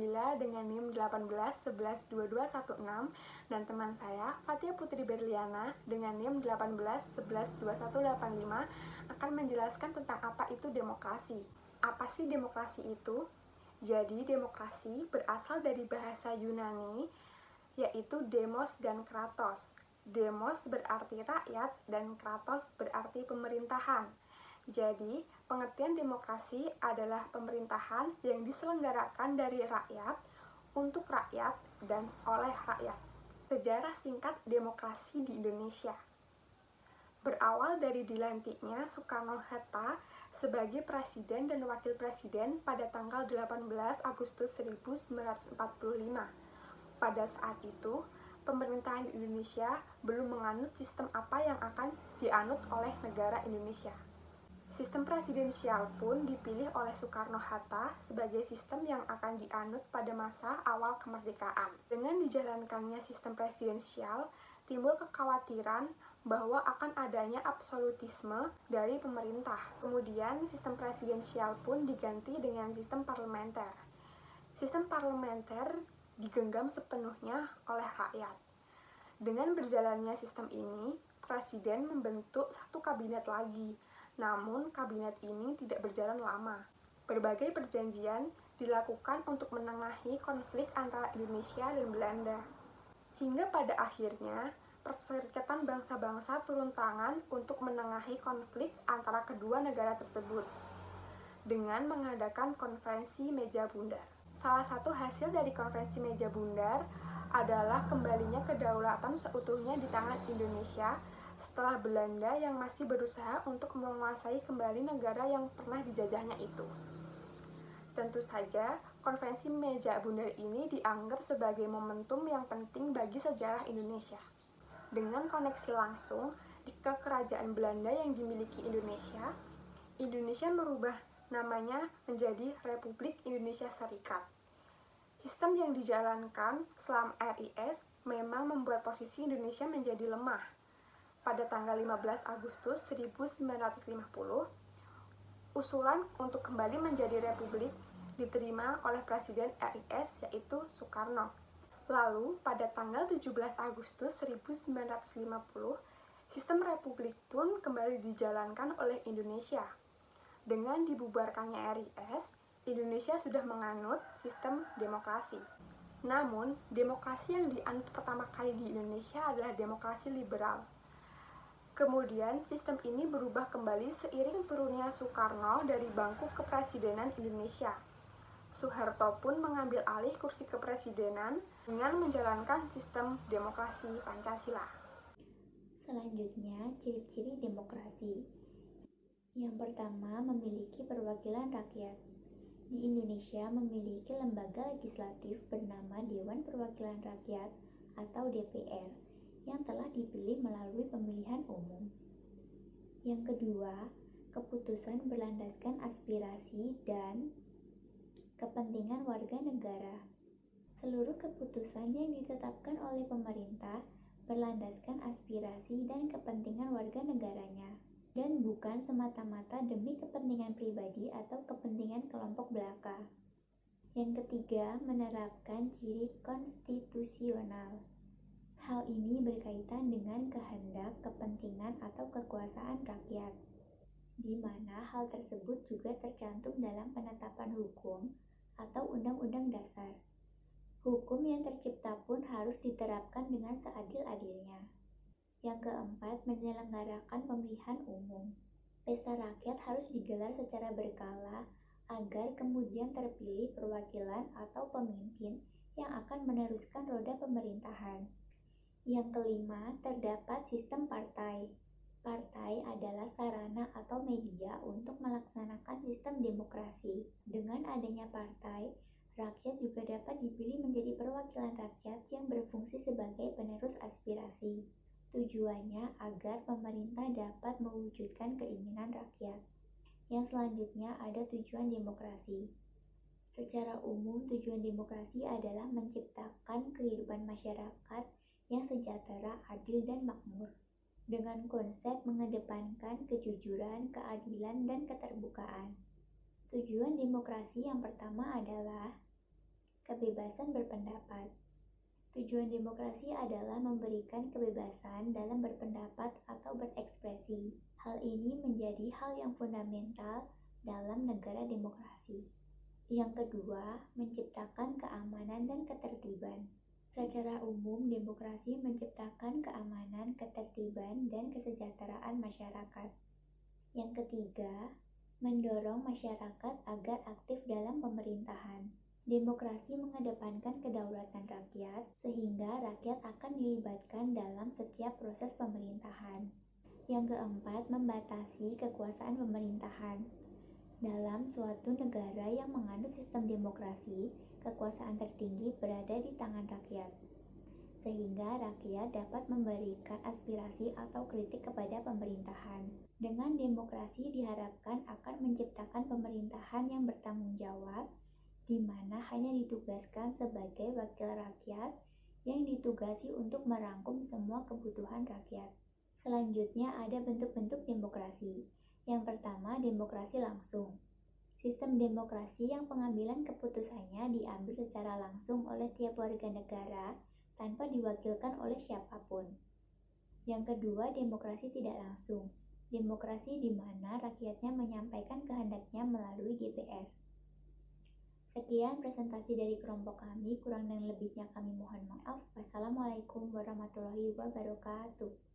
Nabila dengan NIM 18112216 dan teman saya Fatia Putri Berliana dengan NIM 18112185 akan menjelaskan tentang apa itu demokrasi. Apa sih demokrasi itu? Jadi demokrasi berasal dari bahasa Yunani yaitu demos dan kratos. Demos berarti rakyat dan kratos berarti pemerintahan. Jadi, pengertian demokrasi adalah pemerintahan yang diselenggarakan dari rakyat, untuk rakyat, dan oleh rakyat. Sejarah singkat demokrasi di Indonesia berawal dari dilantiknya Soekarno-Hatta sebagai presiden dan wakil presiden pada tanggal 18 Agustus 1945. Pada saat itu, pemerintahan Indonesia belum menganut sistem apa yang akan dianut oleh negara Indonesia. Sistem presidensial pun dipilih oleh Soekarno-Hatta sebagai sistem yang akan dianut pada masa awal kemerdekaan. Dengan dijalankannya sistem presidensial, timbul kekhawatiran bahwa akan adanya absolutisme dari pemerintah. Kemudian, sistem presidensial pun diganti dengan sistem parlementer. Sistem parlementer digenggam sepenuhnya oleh rakyat. Dengan berjalannya sistem ini, presiden membentuk satu kabinet lagi. Namun, kabinet ini tidak berjalan lama. Berbagai perjanjian dilakukan untuk menengahi konflik antara Indonesia dan Belanda. Hingga pada akhirnya, Perserikatan Bangsa-Bangsa turun tangan untuk menengahi konflik antara kedua negara tersebut dengan mengadakan konferensi meja bundar. Salah satu hasil dari konferensi meja bundar adalah kembalinya kedaulatan seutuhnya di tangan Indonesia setelah Belanda yang masih berusaha untuk menguasai kembali negara yang pernah dijajahnya itu. Tentu saja, konferensi meja bundar ini dianggap sebagai momentum yang penting bagi sejarah Indonesia. Dengan koneksi langsung ke kerajaan Belanda yang dimiliki Indonesia, Indonesia merubah namanya menjadi Republik Indonesia Serikat. Sistem yang dijalankan selama RIS memang membuat posisi Indonesia menjadi lemah. Pada tanggal 15 Agustus 1950, usulan untuk kembali menjadi republik diterima oleh Presiden RIS yaitu Soekarno. Lalu, pada tanggal 17 Agustus 1950, sistem republik pun kembali dijalankan oleh Indonesia. Dengan dibubarkannya RIS, Indonesia sudah menganut sistem demokrasi. Namun, demokrasi yang dianut pertama kali di Indonesia adalah demokrasi liberal. Kemudian, sistem ini berubah kembali seiring turunnya Soekarno dari bangku kepresidenan Indonesia. Soeharto pun mengambil alih kursi kepresidenan dengan menjalankan sistem demokrasi Pancasila. Selanjutnya, ciri-ciri demokrasi. Yang pertama, memiliki perwakilan rakyat. Di Indonesia memiliki lembaga legislatif bernama Dewan Perwakilan Rakyat atau DPR yang telah dipilih melalui pemilihan umum. Yang kedua, keputusan berlandaskan aspirasi dan kepentingan warga negara. Seluruh keputusan yang ditetapkan oleh pemerintah berlandaskan aspirasi dan kepentingan warga negaranya, dan bukan semata-mata demi kepentingan pribadi atau kepentingan kelompok belaka. Yang ketiga, menerapkan ciri konstitusional. Hal ini berkaitan dengan kehendak, kepentingan, atau kekuasaan rakyat, di mana hal tersebut juga tercantum dalam penetapan hukum atau undang-undang dasar. Hukum yang tercipta pun harus diterapkan dengan seadil-adilnya. Yang keempat, menyelenggarakan pemilihan umum. Pesta rakyat harus digelar secara berkala agar kemudian terpilih perwakilan atau pemimpin yang akan meneruskan roda pemerintahan. Yang kelima, terdapat sistem partai. Partai adalah sarana atau media untuk melaksanakan sistem demokrasi. Dengan adanya partai, rakyat juga dapat dipilih menjadi perwakilan rakyat yang berfungsi sebagai penerus aspirasi. Tujuannya agar pemerintah dapat mewujudkan keinginan rakyat. Yang selanjutnya ada tujuan demokrasi. Secara umum, tujuan demokrasi adalah menciptakan kehidupan masyarakat yang sejahtera, adil, dan makmur, dengan konsep mengedepankan kejujuran, keadilan, dan keterbukaan. Tujuan demokrasi yang pertama adalah kebebasan berpendapat. Tujuan demokrasi adalah memberikan kebebasan dalam berpendapat atau berekspresi. Hal ini menjadi hal yang fundamental dalam negara demokrasi. Yang kedua, menciptakan keamanan dan ketertiban. Secara umum, demokrasi menciptakan keamanan, ketertiban, dan kesejahteraan masyarakat. Yang ketiga, mendorong masyarakat agar aktif dalam pemerintahan. Demokrasi mengedepankan kedaulatan rakyat, sehingga rakyat akan dilibatkan dalam setiap proses pemerintahan. Yang keempat, membatasi kekuasaan pemerintahan. Dalam suatu negara yang menganut sistem demokrasi, kekuasaan tertinggi berada di tangan rakyat, sehingga rakyat dapat memberikan aspirasi atau kritik kepada pemerintahan. Dengan demokrasi diharapkan akan menciptakan pemerintahan yang bertanggung jawab, di mana hanya ditugaskan sebagai wakil rakyat yang ditugasi untuk merangkum semua kebutuhan rakyat. Selanjutnya ada bentuk-bentuk demokrasi. Yang pertama, demokrasi langsung. Sistem demokrasi yang pengambilan keputusannya diambil secara langsung oleh tiap warga negara tanpa diwakilkan oleh siapapun. Yang kedua, demokrasi tidak langsung. Demokrasi di mana rakyatnya menyampaikan kehendaknya melalui DPR. Sekian presentasi dari kelompok kami, kurang dan lebihnya kami mohon maaf. Wassalamualaikum warahmatullahi wabarakatuh.